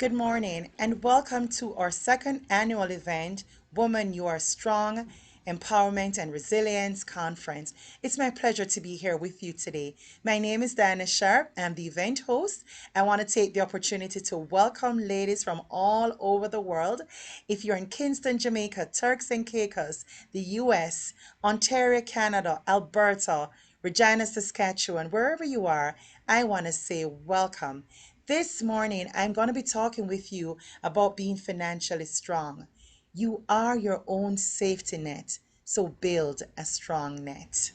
Good morning and welcome to our second annual event, Woman You Are Strong, Empowerment and Resilience Conference. It's my pleasure to be here with you today. My name is Diana Sharp. I'm the event host. I want to take the opportunity to welcome ladies from all over the world. If you're in Kingston, Jamaica, Turks and Caicos, the US, Ontario, Canada, Alberta, Regina, Saskatchewan, wherever you are, I want to say welcome. This morning, I'm going to be talking with you about being financially strong. You are your own safety net, so build a strong net.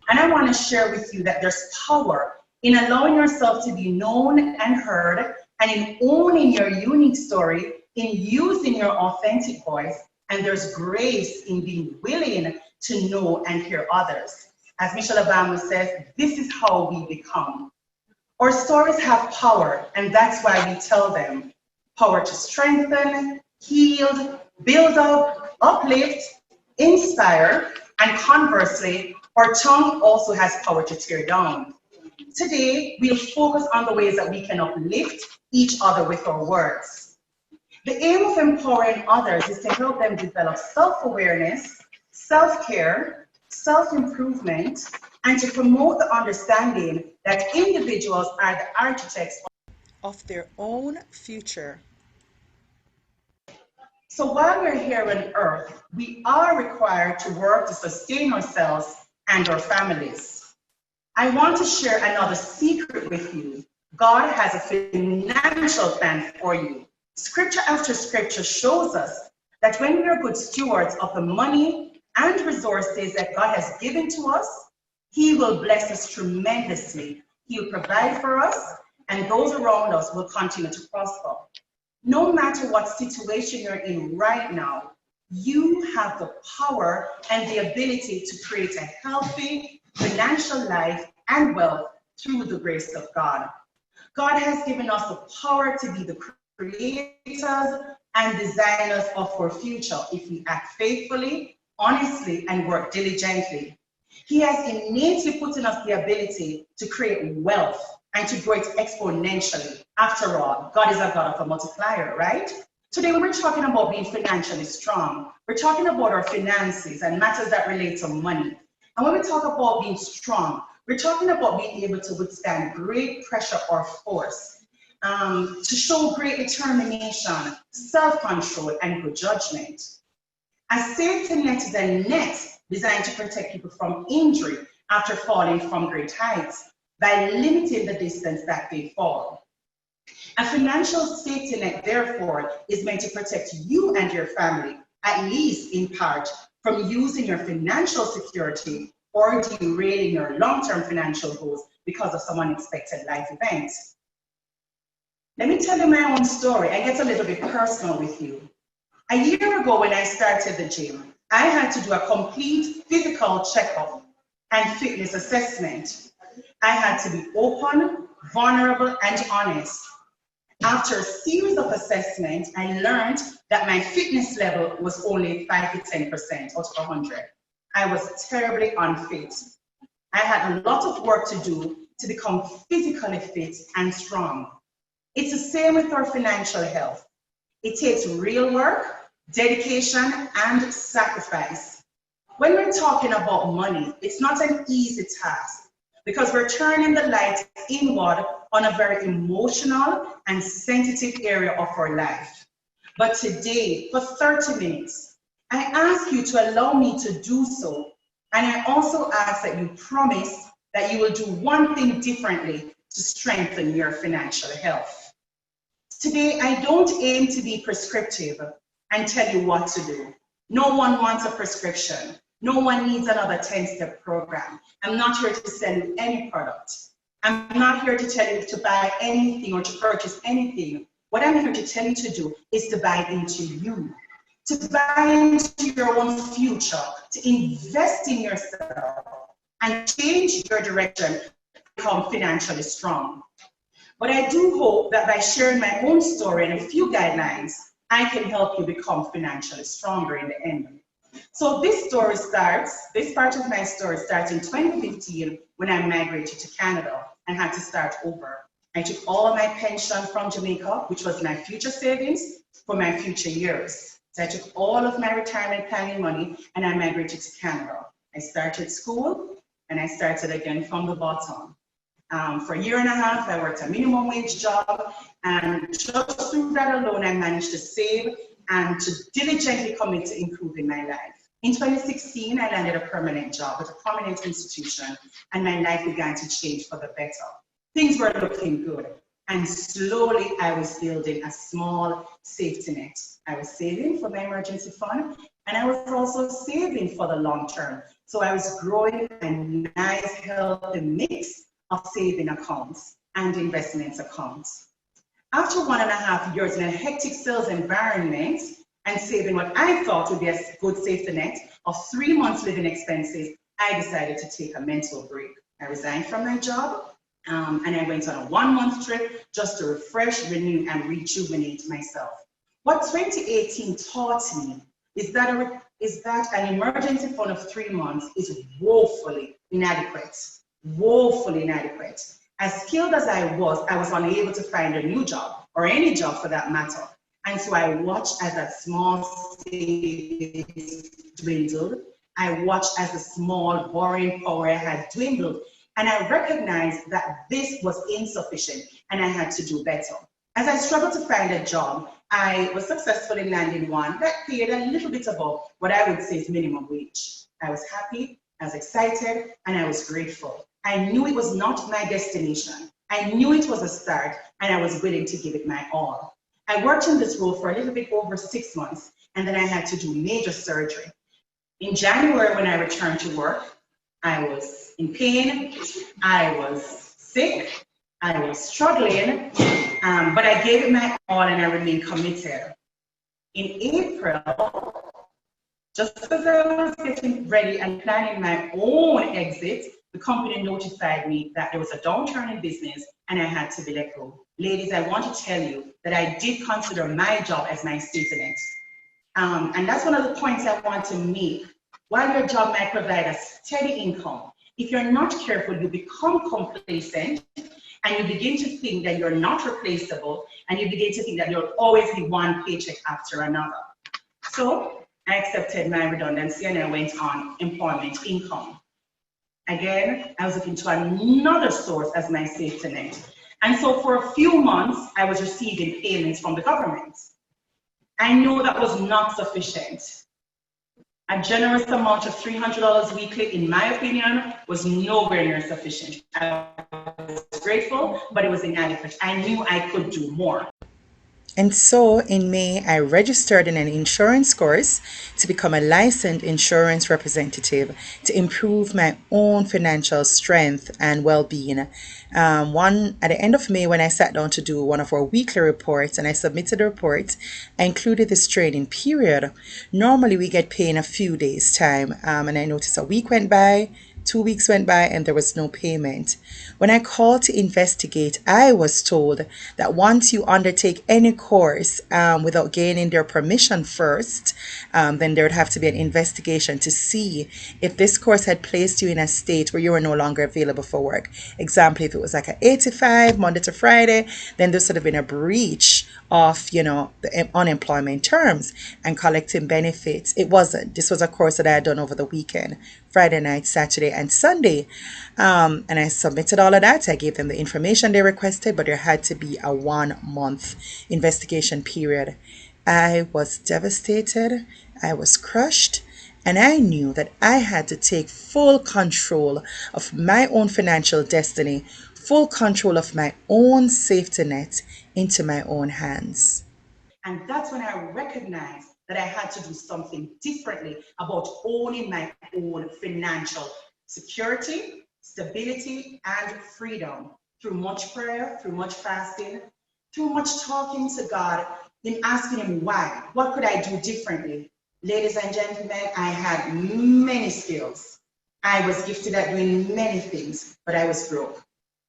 And I want to share with you that there's power in allowing yourself to be known and heard, and in owning your unique story, in using your authentic voice, and there's grace in being willing to know and hear others. As Michelle Obama says, this is how we become. Our stories have power, and that's why we tell them. Power to strengthen, heal, build up, uplift, inspire, and conversely, our tongue also has power to tear down. Today, we'll focus on the ways that we can uplift each other with our words. The aim of empowering others is to help them develop self-awareness, self-care, self-improvement, and to promote the understanding that individuals are the architects Of their own future. So while we're here on earth, we are required to work to sustain ourselves and our families. I want to share another secret with you. God has a financial plan for you. Scripture after scripture shows us that when we are good stewards of the money and resources that God has given to us, He will bless us tremendously. He'll provide for us, and those around us will continue to prosper. No matter what situation you're in right now, you have the power and the ability to create a healthy financial life and wealth through the grace of God. God has given us the power to be the creators and designers of our future if we act faithfully, honestly, and work diligently. He has innately put in us the ability to create wealth and to grow it exponentially. After all, God is a God of a multiplier, right? Today, when we're talking about being financially strong, we're talking about our finances and matters that relate to money. And when we talk about being strong, we're talking about being able to withstand great pressure or force, to show great determination, self-control, and good judgment. A safety net is a net designed to protect people from injury after falling from great heights by limiting the distance that they fall. A financial safety net, therefore, is meant to protect you and your family, at least in part, from using your financial security or derailing your long-term financial goals because of some unexpected life events. Let me tell you my own story and get a little bit personal with you. A year ago, when I started the gym, I had to do a complete physical checkup and fitness assessment. I had to be open, vulnerable, and honest. After a series of assessments, I learned that my fitness level was only 5 to 10% out of 100. I was terribly unfit. I had a lot of work to do to become physically fit and strong. It's the same with our financial health. It takes real work, dedication, and sacrifice. When we're talking about money, it's not an easy task because we're turning the light inward on a very emotional and sensitive area of our life. But today, for 30 minutes, I ask you to allow me to do so. And I also ask that you promise that you will do one thing differently to strengthen your financial health. Today, I don't aim to be prescriptive and tell you what to do. No one wants a prescription. No one needs another 10-step program. I'm not here to sell you any product. I'm not here to tell you to buy anything or to purchase anything. What I'm here to tell you to do is to buy into you, to buy into your own future, to invest in yourself and change your direction, become financially strong. But I do hope that by sharing my own story and a few guidelines, I can help you become financially stronger in the end. So this part of my story starts in 2015 when I migrated to Canada and had to start over. I took all my pension from Jamaica, which was my future savings for my future years. So I took all of my retirement planning money and I migrated to Canada. I started school and I started again from the bottom. For a year and a half, I worked a minimum wage job, and just through that alone, I managed to save and to diligently commit to improving my life. In 2016, I landed a permanent job at a prominent institution, and my life began to change for the better. Things were looking good, and slowly I was building a small safety net. I was saving for my emergency fund, and I was also saving for the long term. So I was growing a nice, healthy mix of saving accounts and investments accounts. After 1.5 years in a hectic sales environment and saving what I thought would be a good safety net of 3 months living expenses, I decided to take a mental break. I resigned from my job and I went on a 1-month trip just to refresh, renew, and rejuvenate myself. What 2018 taught me is that an emergency fund of 3 months is woefully inadequate. Woefully inadequate. As skilled as I was unable to find a new job, or any job for that matter. And so I watched as that small savings dwindled. I watched as the small borrowing power I had dwindled. And I recognized that this was insufficient and I had to do better. As I struggled to find a job, I was successful in landing one that paid a little bit above what I would say is minimum wage. I was happy, I was excited, and I was grateful. I knew it was not my destination. I knew it was a start, and I was willing to give it my all. I worked in this role for a little bit over 6 months, and then I had to do major surgery. In January, when I returned to work, I was in pain, I was sick, I was struggling, but I gave it my all and I remained committed. In April, just as I was getting ready and planning my own exit, the company notified me that there was a downturn in business and I had to be let go. Ladies, I want to tell you that I did consider my job as my safety net. And that's one of the points I want to make. While your job might provide a steady income, if you're not careful, you become complacent and you begin to think that you're not replaceable and you begin to think that there'll always be one paycheck after another. So I accepted my redundancy and I went on employment income. Again, I was looking to another source as my safety net. And so for a few months, I was receiving payments from the government. I know that was not sufficient. A generous amount of $300 weekly, in my opinion, was nowhere near sufficient. I was grateful, but it was inadequate. I knew I could do more. And so in May, I registered in an insurance course to become a licensed insurance representative to improve my own financial strength and well being. At the end of May, when I sat down to do one of our weekly reports and I submitted the report, I included this training period. Normally, we get paid in a few days' time, and I noticed a week went by. 2 weeks went by and there was no payment. When I called to investigate, I was told that once you undertake any course without gaining their permission first, then there would have to be an investigation to see if this course had placed you in a state where you were no longer available for work. Example, if it was like an 8 to 5, Monday to Friday, then there should have been a breach of the unemployment terms and collecting benefits. It wasn't. This was a course that I had done over the weekend, Friday night, Saturday, and Sunday. And I submitted all of that. I gave them the information they requested, but there had to be a 1-month investigation period. I was devastated. I was crushed. And I knew that I had to take full control of my own financial destiny, full control of my own safety net into my own hands. And that's when I recognized that I had to do something differently about owning my own financial security, stability, and freedom through much prayer, through much fasting, through much talking to God, in asking Him why. What could I do differently? Ladies and gentlemen, I had many skills. I was gifted at doing many things, but I was broke.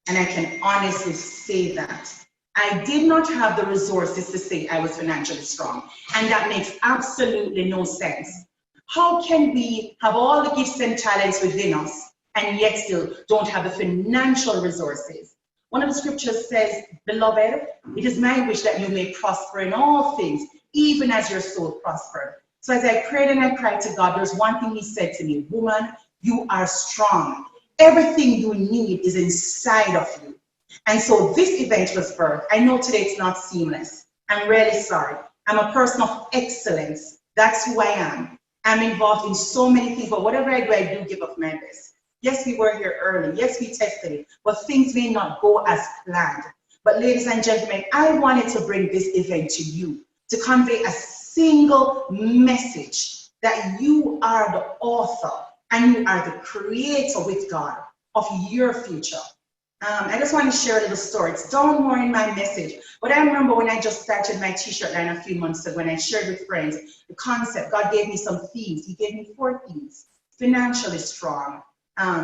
And I can honestly say that. I did not have the resources to say I was financially strong. And that makes absolutely no sense. How can we have all the gifts and talents within us and yet still don't have the financial resources? One of the scriptures says, beloved, it is my wish that you may prosper in all things, even as your soul prospered. So as I prayed and I cried to God, there's one thing he said to me, woman, you are strong. Everything you need is inside of you. And so this event was birthed. I know today it's not seamless. I'm really sorry. I'm a person of excellence. That's who I am. I'm involved in so many things, but whatever I do give of my best. Yes, we were here early. Yes, we tested it, but things may not go as planned. But ladies and gentlemen, I wanted to bring this event to you to convey a single message that you are the author and you are the creator with God of your future. I just want to share a little story. It's down more in my message. But I remember when I just started my t-shirt line a few months ago, when I shared with friends the concept, God gave me some themes. He gave me 4 themes. Financially strong,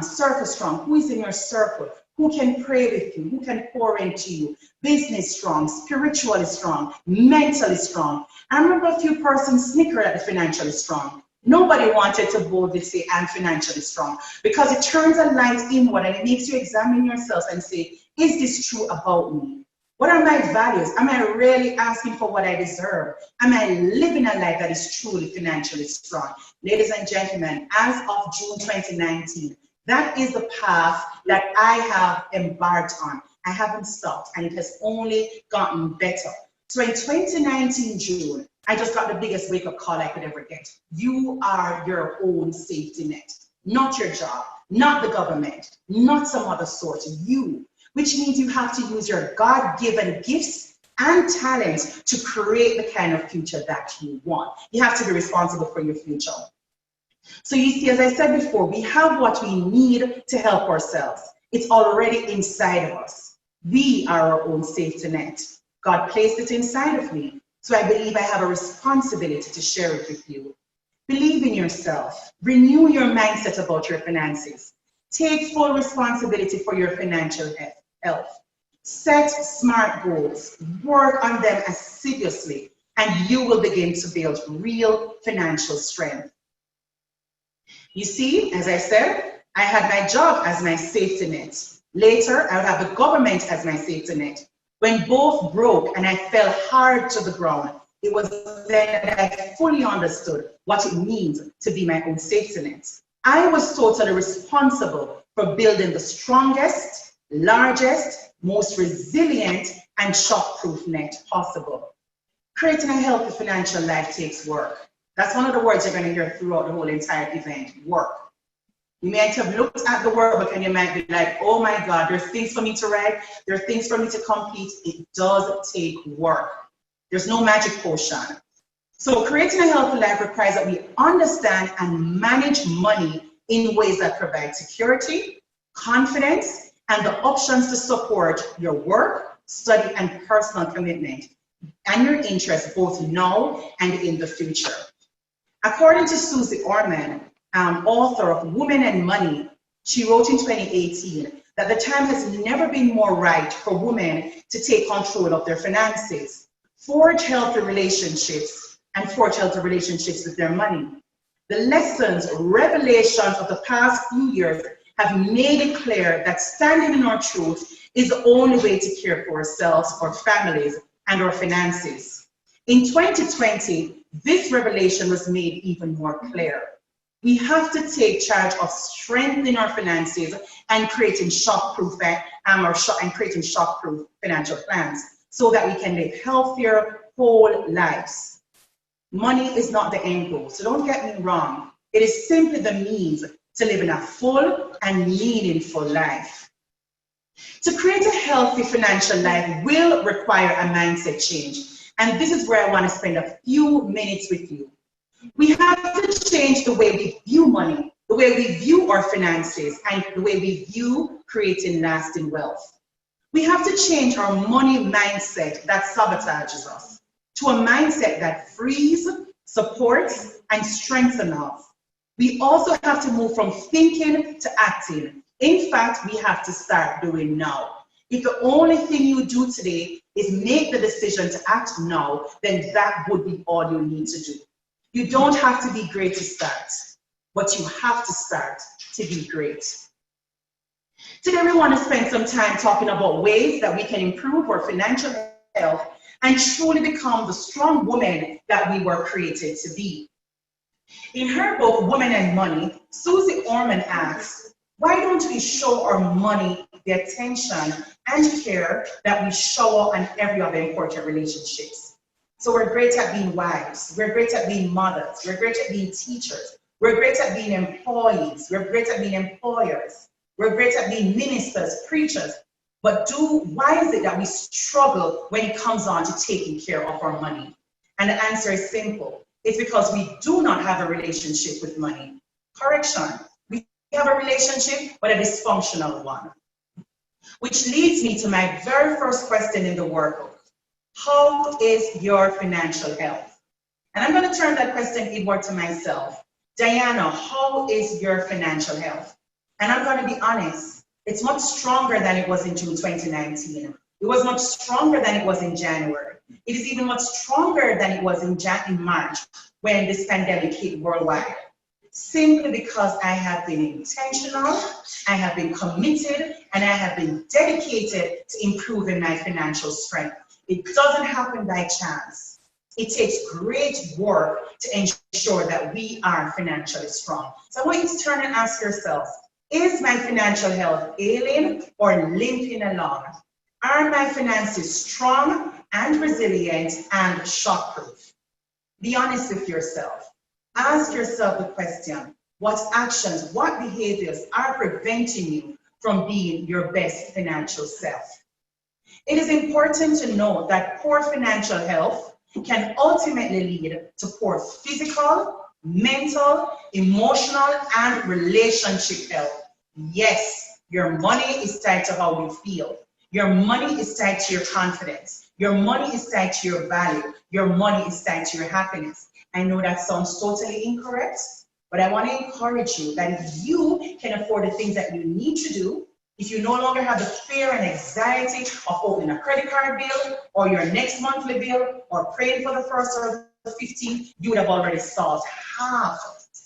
circle strong. Who is in your circle? Who can pray with you? Who can pour into you? Business strong, spiritually strong, mentally strong. I remember a few persons snickered at the financially strong. Nobody wanted to boldly say, I'm financially strong, because it turns a light inward and it makes you examine yourself and say, is this true about me? What are my values? Am I really asking for what I deserve? Am I living a life that is truly financially strong? Ladies and gentlemen, as of June 2019, that is the path that I have embarked on. I haven't stopped, and it has only gotten better. So in 2019 June, I just got the biggest wake-up call I could ever get. You are your own safety net, not your job, not the government, not some other source, you, which means you have to use your God-given gifts and talents to create the kind of future that you want. You have to be responsible for your future. So you see, as I said before, we have what we need to help ourselves. It's already inside of us. We are our own safety net. God placed it inside of me. So I believe I have a responsibility to share it with you. Believe in yourself. Renew your mindset about your finances. Take full responsibility for your financial health. Set smart goals. Work on them assiduously, and you will begin to build real financial strength. You see, as I said, I had my job as my safety net. Later, I would have the government as my safety net. When both broke and I fell hard to the ground, it was then that I fully understood what it means to be my own safety net. I was totally responsible for building the strongest, largest, most resilient, and shock-proof net possible. Creating a healthy financial life takes work. That's one of the words you're going to hear throughout the whole entire event, work. You might have looked at the workbook and you might be like, oh my God, there's things for me to write, there are things for me to complete. It does take work. There's no magic potion. So creating a healthy life requires that we understand and manage money in ways that provide security, confidence, and the options to support your work, study, and personal commitment, and your interests both now and in the future. According to Susie Orman, author of Women and Money, she wrote in 2018 that the time has never been more right for women to take control of their finances, forge healthy relationships, and forge healthy relationships with their money. The lessons, revelations of the past few years have made it clear that standing in our truth is the only way to care for ourselves, our families, and our finances. In 2020, this revelation was made even more clear. We have to take charge of strengthening our finances and creating shock-proof financial plans so that we can live healthier, whole lives. Money is not the end goal, so don't get me wrong. It is simply the means to live in a full and meaningful life. To create a healthy financial life will require a mindset change. And this is where I want to spend a few minutes with you. We have to change the way we view money, the way we view our finances, and the way we view creating lasting wealth. We have to change our money mindset that sabotages us to a mindset that frees, supports, and strengthens us. We also have to move from thinking to acting. In fact, we have to start doing now. If the only thing you do today is make the decision to act now, then that would be all you need to do. You don't have to be great to start, but you have to start to be great. Today, we want to spend some time talking about ways that we can improve our financial health and truly become the strong woman that we were created to be. In her book, Women and Money, Susie Orman asks, why don't we show our money the attention and care that we show on every other important relationships? So we're great at being wives, we're great at being mothers, we're great at being teachers, we're great at being employees, we're great at being employers, we're great at being ministers, preachers, but why is it that we struggle when it comes on to taking care of our money? And the answer is simple. It's because we do not have a relationship with money. Correction. We have a relationship, but a dysfunctional one. Which leads me to my very first question in the workbook. How is your financial health? And I'm going to turn that question inward to myself. Diana, how is your financial health? And I'm going to be honest, it's much stronger than it was in June 2019. It was much stronger than it was in January. It is even much stronger than it was in March when this pandemic hit worldwide. Simply because I have been intentional, I have been committed, and I have been dedicated to improving my financial strength. It doesn't happen by chance. It takes great work to ensure that we are financially strong. So I want you to turn and ask yourself, is my financial health ailing or limping along? Are my finances strong and resilient and shockproof? Be honest with yourself. Ask yourself the question, what actions, what behaviors are preventing you from being your best financial self? It is important to know that poor financial health can ultimately lead to poor physical, mental, emotional, and relationship health. Yes, your money is tied to how you feel. Your money is tied to your confidence. Your money is tied to your value. Your money is tied to your happiness. I know that sounds totally incorrect, but I want to encourage you that if you can afford the things that you need to do, if you no longer have the fear and anxiety of opening a credit card bill or your next monthly bill or praying for the first or the 15th, you would have already solved half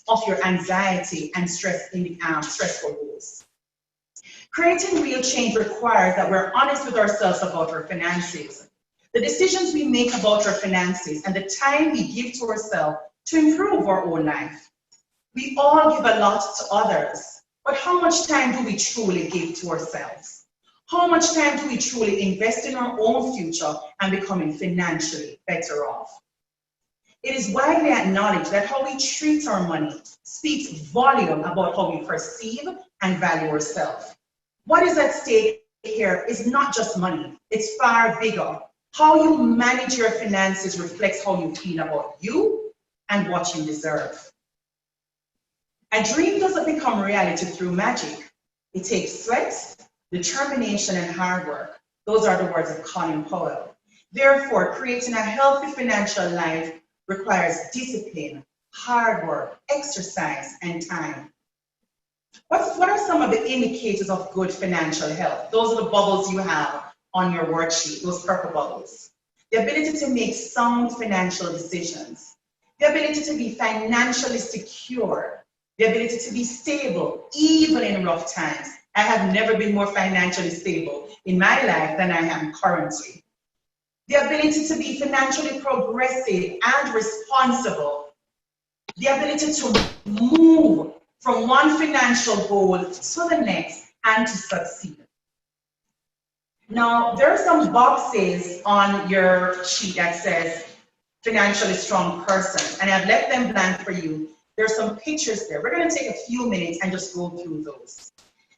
of your anxiety and stress in the stressful goals. Creating real change requires that we're honest with ourselves about our finances. The decisions we make about our finances and the time we give to ourselves to improve our own life. We all give a lot to others, but how much time do we truly give to ourselves? How much time do we truly invest in our own future and becoming financially better off? It is widely acknowledged that how we treat our money speaks volume about how we perceive and value ourselves. What is at stake here is not just money, it's far bigger. How you manage your finances reflects how you feel about you and what you deserve. A dream doesn't become reality through magic. It takes sweat, determination, and hard work. Those are the words of Colin Powell. Therefore, creating a healthy financial life requires discipline, hard work, exercise, and time. What are some of the indicators of good financial health? Those are the bubbles you have on your worksheet, those purple bubbles. The ability to make sound financial decisions, the ability to be financially secure, the ability to be stable even in rough times. I have never been more financially stable in my life than I am currently. The ability to be financially progressive and responsible, the ability to move from one financial goal to the next and to succeed. Now, there are some boxes on your sheet that says financially strong person, and I've left them blank for you. There's some pictures there. We're going to take a few minutes and just go through those.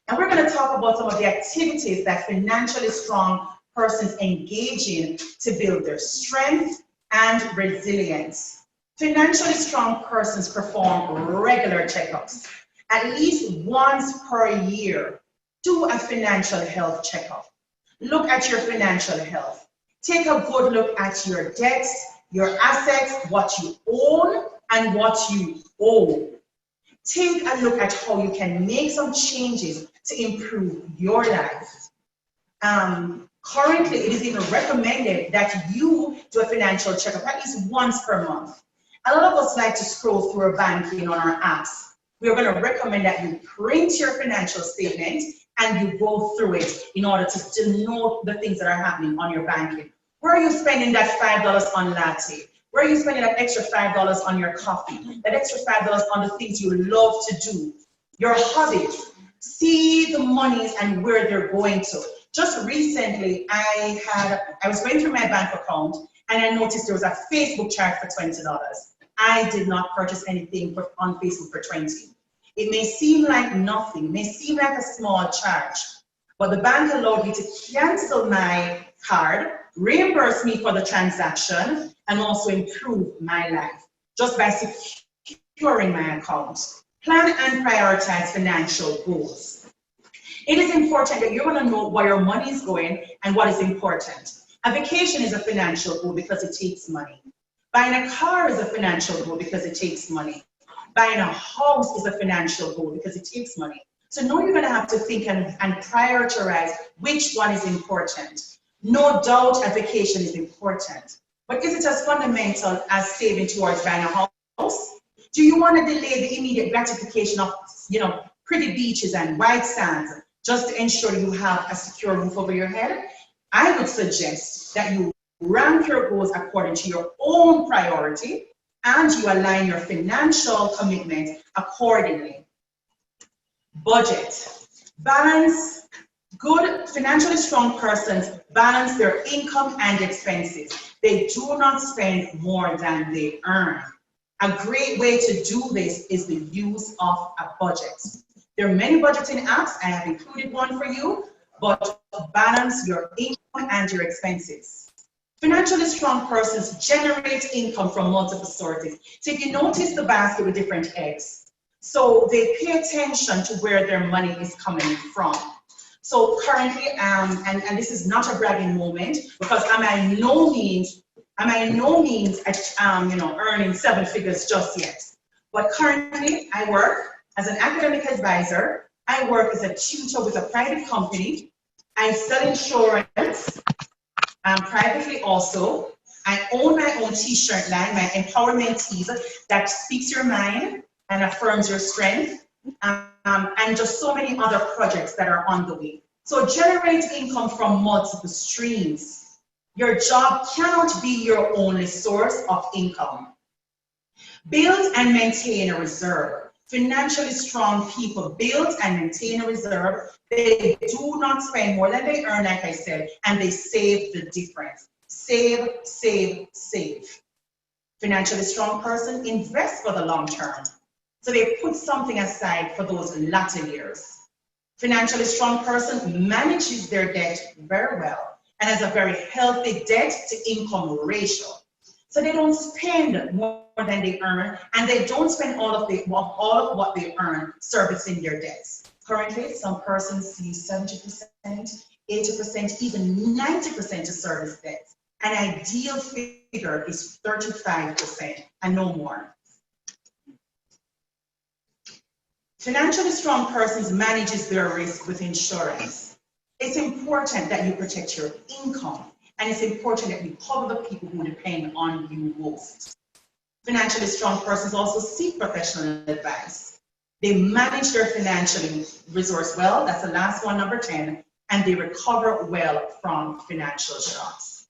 And we're going to talk about some of the activities that financially strong persons engage in to build their strength and resilience. Financially strong persons perform regular checkups. At least once per year, do a financial health checkup. Look at your financial health. Take a good look at your debts, your assets, what you own, and what you owe. Take a look at how you can make some changes to improve your life. Currently, it is even recommended that you do a financial checkup at least once per month. A lot of us like to scroll through our banking on our apps. We are going to recommend that you print your financial statement and you go through it in order to know the things that are happening on your banking. Where are you spending that $5 on latte? Where are you spending that extra $5 on your coffee? That extra $5 on the things you love to do, your hobbies? See the monies and where they're going to. Just recently, I was going through my bank account and I noticed there was a Facebook charge for $20. I did not purchase anything on Facebook for $20. It may seem like nothing, may seem like a small charge, but the bank allowed me to cancel my card, reimburse me for the transaction, and also improve my life just by securing my account. Plan and prioritize financial goals. It is important that you're going to know where your money is going and what is important. A vacation is a financial goal because it takes money. Buying a car is a financial goal because it takes money. Buying a house is a financial goal because it takes money. So now you're going to have to think and prioritize which one is important. No doubt a vacation is important, but is it as fundamental as saving towards buying a house? Do you want to delay the immediate gratification of, pretty beaches and white sands just to ensure you have a secure roof over your head? I would suggest that you rank your goals according to your own priority and you align your financial commitment accordingly. Budget. Balance. Good financially strong persons balance their income and expenses. They do not spend more than they earn. A great way to do this is the use of a budget. There are many budgeting apps. I have included one for you, but balance your income and your expenses. Financially strong persons generate income from multiple sources. So if you notice the basket with different eggs, so they pay attention to where their money is coming from. So currently, and this is not a bragging moment because I'm by no means earning seven figures just yet. But currently, I work as an academic advisor. I work as a tutor with a private company. I sell insurance privately also. I own my own t-shirt line, my empowerment tees that speaks your mind and affirms your strength, and just so many other projects that are on the way. So generate income from multiple streams. Your job cannot be your only source of income. Build and maintain a reserve. Financially strong people build and maintain a reserve. They do not spend more than they earn, like I said, and they save the difference. Save, save, save. Financially strong person invests for the long term. So they put something aside for those latter years. Financially strong person manages their debt very well and has a very healthy debt to income ratio. So they don't spend more than they earn, and they don't spend all of what they earn servicing their debts. Currently, some persons use 70%, 80%, even 90% to service debts. An ideal figure is 35% and no more. Financially strong persons manages their risk with insurance. It's important that you protect your income, and it's important that you cover the people who depend on you most. Financially strong persons also seek professional advice. They manage their financial resource well, that's the last one, number 10, and they recover well from financial shocks.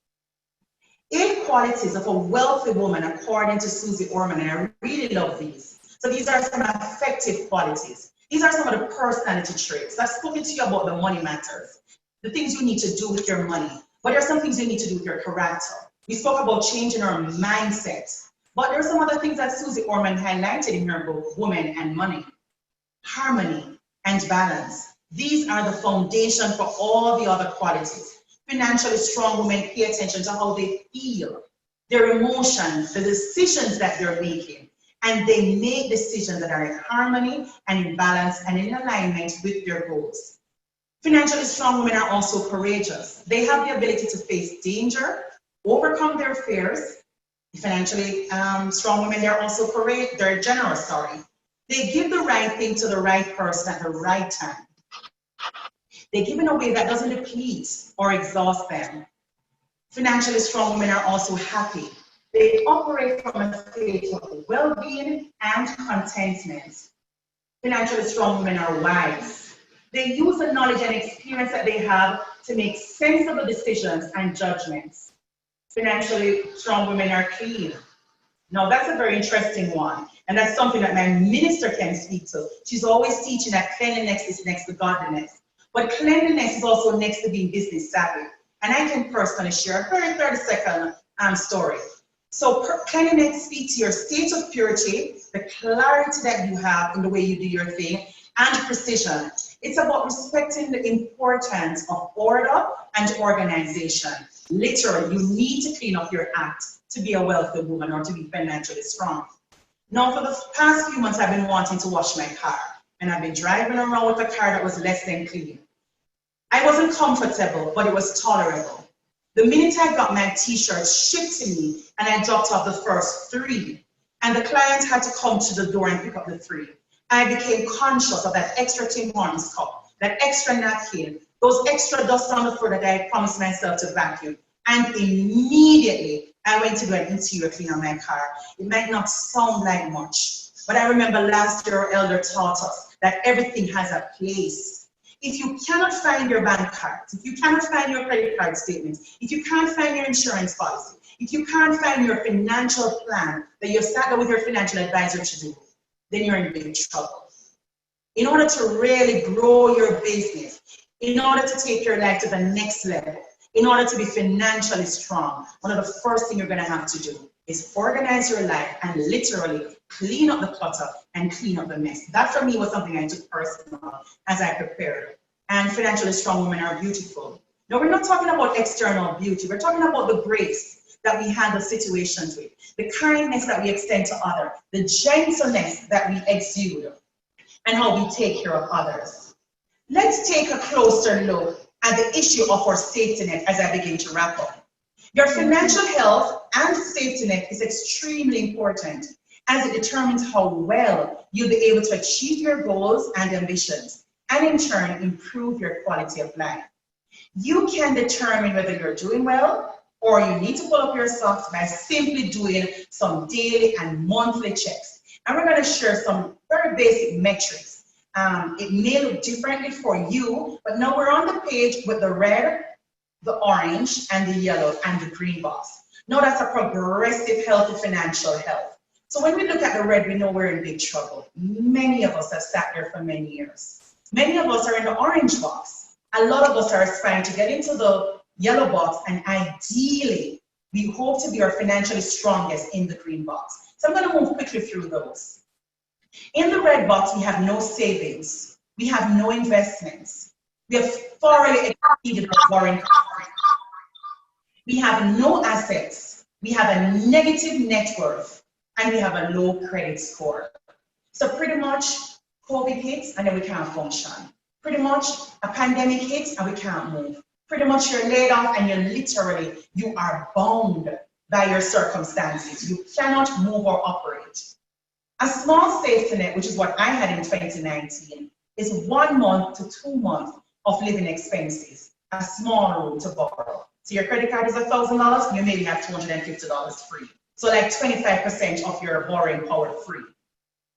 8 qualities of a wealthy woman according to Susie Orman, and I really love these. So these are some effective qualities. These are some of the personality traits. I've spoken to you about the money matters, the things you need to do with your money, but there are some things you need to do with your character. We spoke about changing our mindset, but there are some other things that Susie Orman highlighted in her book, Woman and Money. Harmony and balance. These are the foundation for all the other qualities. Financially strong women pay attention to how they feel, their emotions, the decisions that they're making, and they make decisions that are in harmony and in balance and in alignment with their goals. Financially strong women are also courageous. They have the ability to face danger, overcome their fears. Financially strong women, they're also courageous, they're generous, sorry. They give the right thing to the right person at the right time. They give in a way that doesn't deplete or exhaust them. Financially strong women are also happy. They operate from a state of well-being and contentment. Financially strong women are wise. They use the knowledge and experience that they have to make sensible decisions and judgments. Financially strong women are clean. Now, that's a very interesting one. And that's something that my minister can speak to. She's always teaching that cleanliness is next to godliness. But cleanliness is also next to being business savvy. And I can personally share a very 30-second story. So cleanliness speaks to your state of purity, the clarity that you have in the way you do your thing, and precision. It's about respecting the importance of order and organization. Literally, you need to clean up your act to be a wealthy woman or to be financially strong. Now, for the past few months, I've been wanting to wash my car, and I've been driving around with a car that was less than clean. I wasn't comfortable, but it was tolerable. The minute I got my t-shirts shipped to me and I dropped off the first 3, and the client had to come to the door and pick up the 3, I became conscious of that extra Tim Hortons cup, that extra napkin, those extra dust on the floor that I promised myself to vacuum. And immediately I went to do an interior clean on my car. It might not sound like much, but I remember last year our elder taught us that everything has a place. If you cannot find your bank cards, if you cannot find your credit card statements, if you can't find your insurance policy, if you can't find your financial plan that you've sat down with your financial advisor to do, then you're in big trouble. In order to really grow your business, in order to take your life to the next level, in order to be financially strong, one of the first things you're going to have to do is organize your life and literally clean up the clutter and clean up the mess. That for me was something I took personal as I prepared. And financially strong women are beautiful. Now, we're not talking about external beauty. We're talking about the grace that we handle situations with, the kindness that we extend to others, the gentleness that we exude, and how we take care of others. Let's take a closer look at the issue of our safety net as I begin to wrap up. Your financial health and safety net is extremely important as it determines how well you'll be able to achieve your goals and ambitions, and in turn improve your quality of life. You can determine whether you're doing well or you need to pull up your socks by simply doing some daily and monthly checks. And we're going to share some very basic metrics. It may look differently for you, but now we're on the page with the red, the orange, and the yellow, and the green box. Now that's a progressive, healthy financial health. So when we look at the red, we know we're in big trouble. Many of us have sat there for many years. Many of us are in the orange box. A lot of us are aspiring to get into the yellow box, and ideally, we hope to be our financially strongest in the green box. So I'm going to move quickly through those. In the red box, we have no savings. We have no investments. We have thoroughly exceeded our borrowing capacity. We have no assets. We have a negative net worth, and we have a low credit score. So pretty much COVID hits and then we can't function. Pretty much a pandemic hits and we can't move. Pretty much you're laid off and you are bound by your circumstances. You cannot move or operate. A small safety net, which is what I had in 2019, is 1 month to 2 months of living expenses, a small room to borrow. So your credit card is $1,000, you maybe have $250 free. So like 25% of your borrowing power free.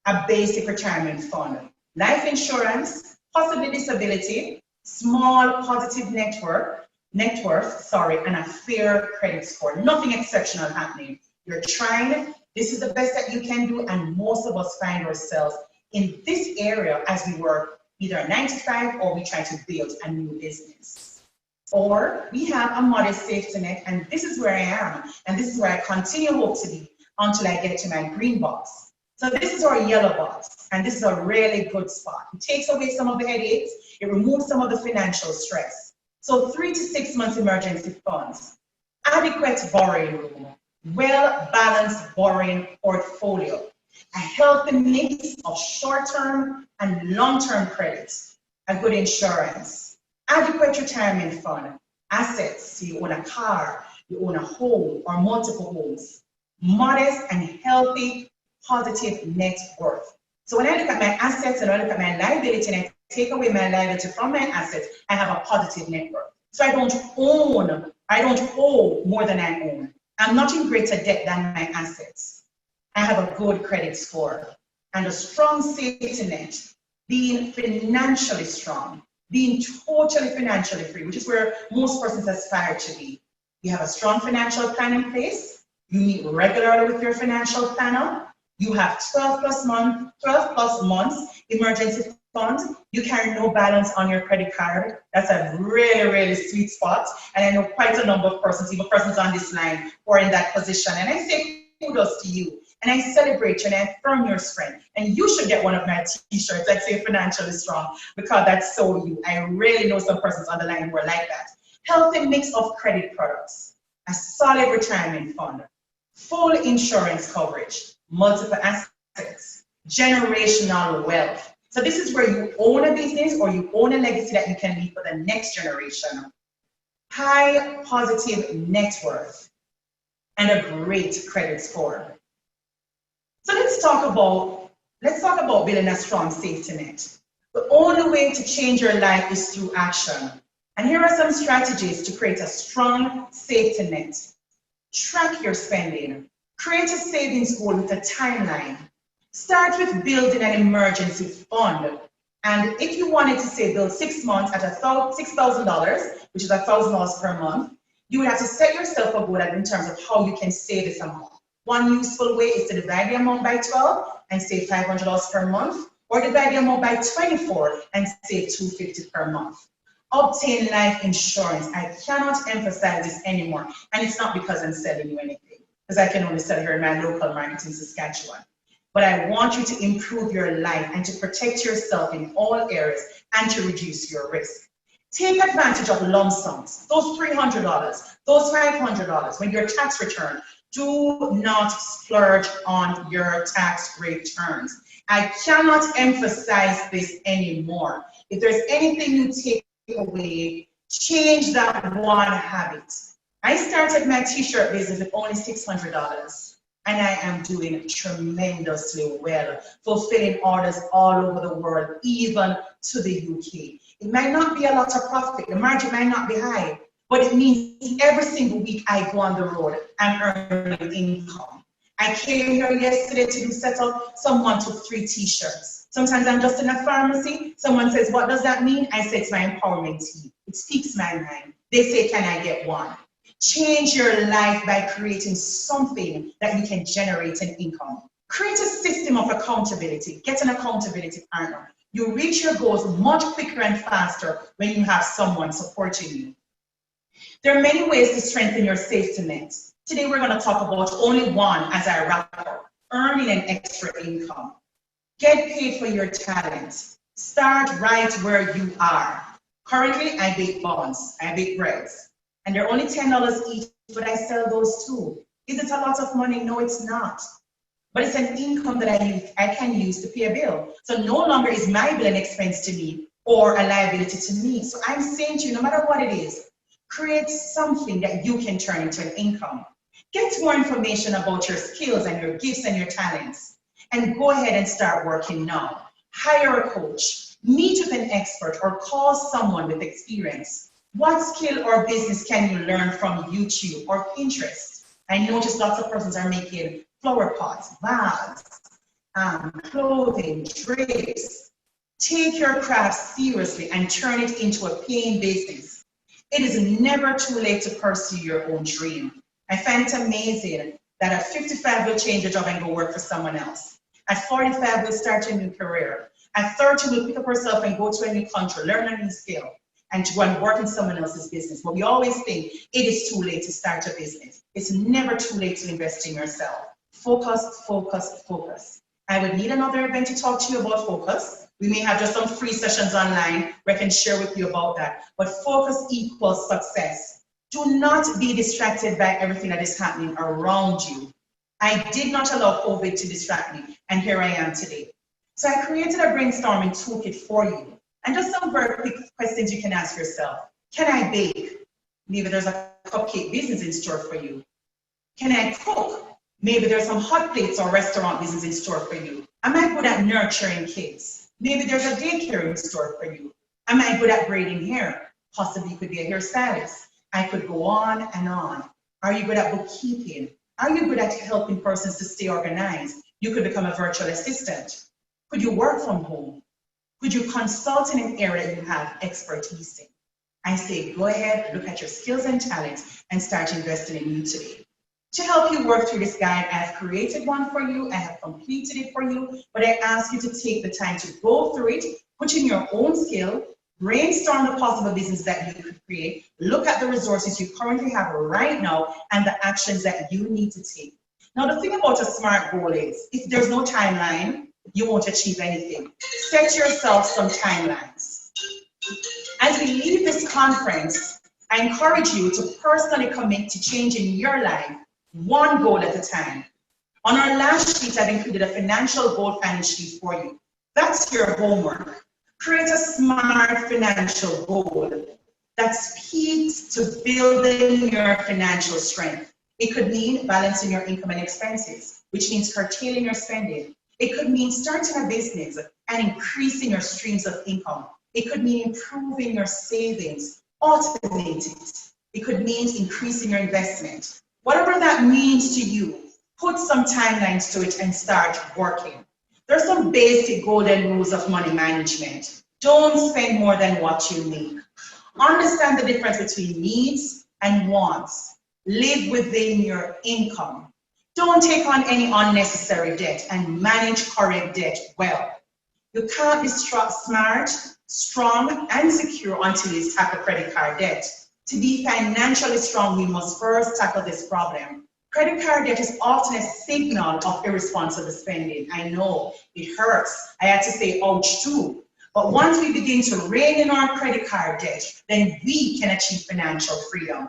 A basic retirement fund, life insurance, possibly disability, small positive net worth, and a fair credit score. Nothing exceptional happening. You're trying. This is the best that you can do, and most of us find ourselves in this area as we work either a 9 to 5 or we try to build a new business. Or we have a modest safety net, and this is where I am, and this is where I continue hope to be until I get to my green box. So this is our yellow box, and this is a really good spot. It takes away some of the headaches, it removes some of the financial stress. So 3 to 6 months emergency funds, adequate borrowing room, well-balanced borrowing portfolio, a healthy mix of short-term and long-term credits, a good insurance, adequate retirement fund, assets, so you own a car, you own a home or multiple homes, modest and healthy positive net worth. So when I look at my assets and I look at my liability and I take away my liability from my assets, I have a positive net worth. So I don't owe more than I own. I'm not in greater debt than my assets. I have a good credit score and a strong safety net being financially strong, being totally financially free, which is where most persons aspire to be. You have a strong financial plan in place. You meet regularly with your financial planner. You have 12 plus months emergency fund. You carry no balance on your credit card. That's a really, really sweet spot. And I know quite a number of persons, even persons on this line, who are in that position. And I say kudos to you. And I celebrate you and I affirm your strength. And you should get one of my t-shirts that say financially strong, because that's so you. I really know some persons on the line who are like that. Healthy mix of credit products, a solid retirement fund, full insurance coverage, multiple assets, generational wealth. So this is where you own a business or you own a legacy that you can leave for the next generation. High positive net worth and a great credit score. So let's talk about building a strong safety net. The only way to change your life is through action. And here are some strategies to create a strong safety net. Track your spending. Create a savings goal with a timeline. Start with building an emergency fund. And if you wanted to say build 6 months at $6,000, which is $1,000 per month, you would have to set yourself a goal in terms of how you can save this amount. One useful way is to divide the amount by 12 and save $500 per month, or divide the amount by 24 and save $250 per month. Obtain life insurance. I cannot emphasize this anymore. And it's not because I'm selling you anything, because I can only sell here in my local market in Saskatchewan. But I want you to improve your life and to protect yourself in all areas and to reduce your risk. Take advantage of lump sums, those $300, those $500 when your tax return. Do not splurge on your tax returns. I cannot emphasize this anymore. If there's anything you take away, change that one habit. I started my t-shirt business with only $600 and I am doing tremendously well, fulfilling orders all over the world, even to the UK. It might not be a lot of profit, the margin might not be high, but it means every single week I go on the road, I'm earning income. I came here yesterday to do setup, someone took 3 t-shirts. Sometimes I'm just in a pharmacy, someone says, what does that mean? I say, it's my empowerment team. It speaks my mind. They say, can I get one? Change your life by creating something that you can generate an income. Create a system of accountability. Get an accountability partner. You reach your goals much quicker and faster when you have someone supporting you. There are many ways to strengthen your safety net. Today we're going to talk about only one as I wrap up: earning an extra income. Get paid for your talent. Start right where you are. Currently, I bake buns, I bake breads, and they're only $10 each, but I sell those too. Is it a lot of money? No, it's not. But it's an income that I can use to pay a bill. So no longer is my bill an expense to me or a liability to me. So I'm saying to you, no matter what it is, create something that you can turn into an income. Get more information about your skills and your gifts and your talents, and go ahead and start working now. Hire a coach, meet with an expert, or call someone with experience. What skill or business can you learn from YouTube or Pinterest? I notice lots of persons are making flower pots, vases, clothing, drapes. Take your craft seriously and turn it into a paying business. It is never too late to pursue your own dream. I find it amazing that at 55 we'll change your job and go work for someone else. At 45 we'll start a new career. At 30 we'll pick up ourselves and go to a new country, learn a new skill, and to go and work in someone else's business. But we always think it is too late to start a business. It's never too late to invest in yourself. Focus, focus, focus. I would need another event to talk to you about focus. We may have just some free sessions online where I can share with you about that. But focus equals success. Do not be distracted by everything that is happening around you. I did not allow COVID to distract me, and here I am today. So I created a brainstorming toolkit for you. And just some very quick questions you can ask yourself. Can I bake? Maybe there's a cupcake business in store for you. Can I cook? Maybe there's some hot plates or restaurant business in store for you. Am I good at nurturing kids? Maybe there's a daycare in store for you. Am I good at braiding hair? Possibly you could be a hairstylist. I could go on and on. Are you good at bookkeeping? Are you good at helping persons to stay organized? You could become a virtual assistant. Could you work from home? Could you consult in an area you have expertise in? I say, go ahead, look at your skills and talents and start investing in you today. To help you work through this guide, I have created one for you. I have completed it for you, but I ask you to take the time to go through it, put in your own skill, brainstorm the possible business that you could create, look at the resources you currently have right now and the actions that you need to take. Now, the thing about a SMART goal is, if there's no timeline, you won't achieve anything. Set yourself some timelines. As we leave this conference, I encourage you to personally commit to changing your life one goal at a time. On our last sheet, I've included a financial goal planning sheet for you. That's your homework. Create a SMART financial goal that speaks to building your financial strength. It could mean balancing your income and expenses, which means curtailing your spending. It could mean starting a business and increasing your streams of income. It could mean improving your savings, automate it. It could mean increasing your investment. Whatever that means to you, put some timelines to it and start working. There's some basic golden rules of money management. Don't spend more than what you make. Understand the difference between needs and wants. Live within your income. Don't take on any unnecessary debt and manage current debt well. You can't be smart, strong, and secure until you tackle credit card debt. To be financially strong, we must first tackle this problem. Credit card debt is often a signal of irresponsible spending. I know, it hurts. I had to say ouch too. But once we begin to rein in our credit card debt, then we can achieve financial freedom.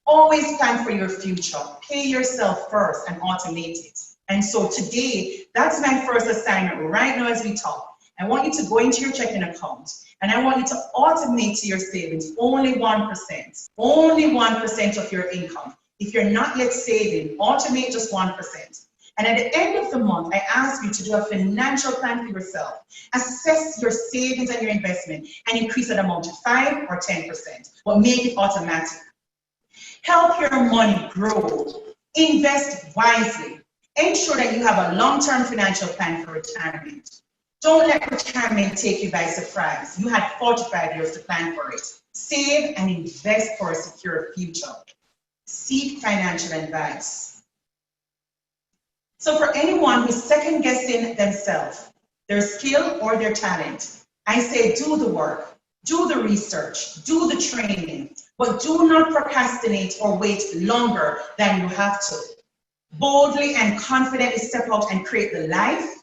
Always plan for your future. Pay yourself first and automate it. And so today, that's my first assignment right now as we talk. I want you to go into your checking account and I want you to automate to your savings only 1%. Only 1% of your income. If you're not yet saving, automate just 1%. And at the end of the month, I ask you to do a financial plan for yourself. Assess your savings and your investment and increase that amount to 5 or 10%, but make it automatic. Help your money grow. Invest wisely. Ensure that you have a long-term financial plan for retirement. Don't let retirement take you by surprise. You had 45 years to plan for it. Save and invest for a secure future. Seek financial advice. So for anyone who's second guessing themselves, their skill or their talent, I say do the work, do the research, do the training, but do not procrastinate or wait longer than you have to. Boldly and confidently step out and create the life,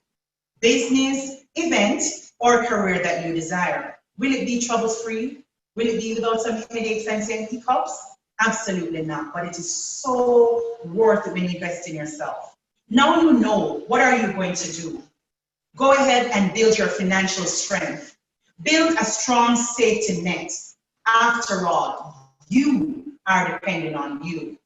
business, event, or career that you desire. Will it be trouble-free? Will it be without some headaches and some hiccups? Absolutely not, but it is so worth it when you invest in yourself. Now you know, what are you going to do? Go ahead and build your financial strength. Build a strong safety net. After all, you are dependent on you.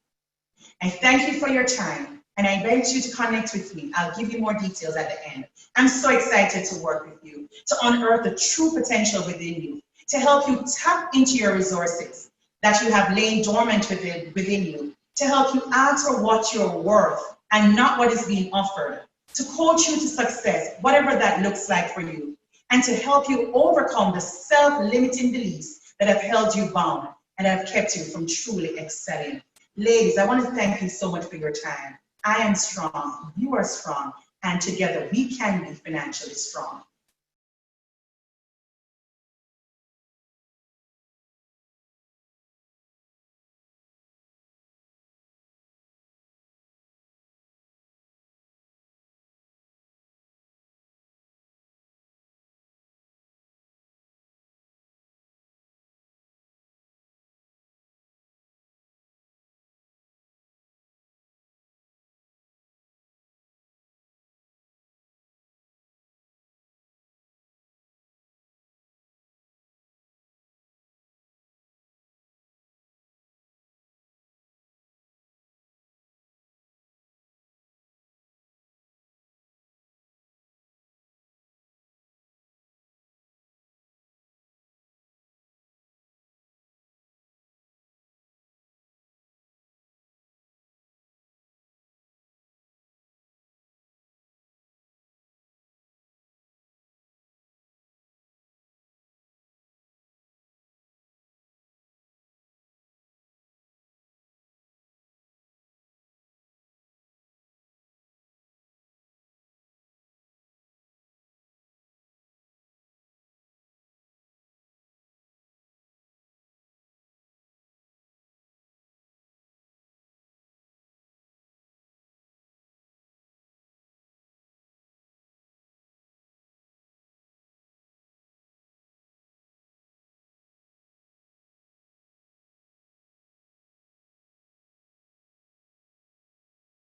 I thank you for your time, and I invite you to connect with me. I'll give you more details at the end. I'm so excited to work with you, to unearth the true potential within you, to help you tap into your resources that you have lain dormant within you, to help you answer what you're worth and not what is being offered, to coach you to success, whatever that looks like for you, and to help you overcome the self-limiting beliefs that have held you bound and have kept you from truly excelling. Ladies, I want to thank you so much for your time. I am strong, you are strong, and together we can be financially strong.